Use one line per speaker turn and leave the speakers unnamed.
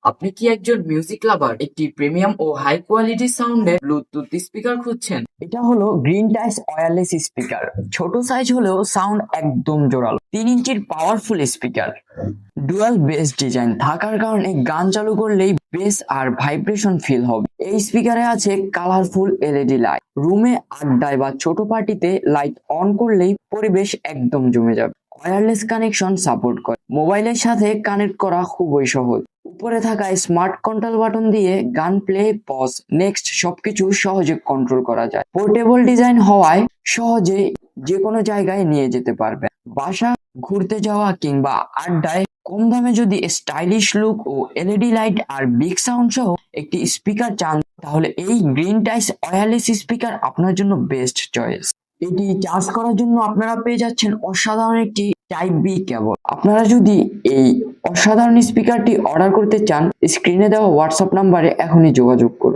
আপনি কি একজন মিউজিক লাভার একটি প্রিমিয়াম ও হাই কোয়ালিটি সাউন্ডের ব্লুটুথ স্পিকার খুঁজছেন?
এটা হলো গ্রিন টাইস ওয়্যারলেস স্পিকার। ছোট সাইজ হলেও সাউন্ড একদম জোরালো। 3 ইঞ্চির powerful speaker, dual base design থাকার কারণে গান চালু করলেই বেস আর ভাইব্রেশন ফিল হবে। এই স্পিকারে আছে কালারফুল এলইডি লাইট। রুমে, আড্ডায় বা ছোট পার্টিতে লাইট অন করলেই পরিবেশ একদম জমে যাবে। ওয়্যারলেস কানেকশন সাপোর্ট করে, মোবাইলের সাথে কানেক্ট করা খুবই সহজ। উপরে থাকা স্মার্ট কন্ট্রোল বাটন দিয়ে গান প্লে, পজ, নেক্সট সবকিছু সহজে কন্ট্রোল করা যায়। পোর্টেবল ডিজাইন হওয়ায় সহজে যে কোনো জায়গায় নিয়ে যেতে পারবে। বাসা, ঘুরতে যাওয়া কিংবা আড্ডায় কম দামে যদি স্টাইলিশ লুক ও এলইডি লাইট আর বিগ সাউন্ড সহ একটি স্পিকার চান, তাহলে এই গ্রিন টাইস ওয়্যারলেস স্পিকার আপনার জন্য বেস্ট চয়েস। এটি চার্জ করার জন্য আপনারা পেয়ে যাচ্ছেন অসাধারণ একটি টাইপ বি কেবল। আপনারা যদি এই অসাধারণ স্পিকারটি অর্ডার করতে চান, স্ক্রিনে দেওয়া হোয়াটসঅ্যাপ নাম্বারে এখনই যোগাযোগ করুন।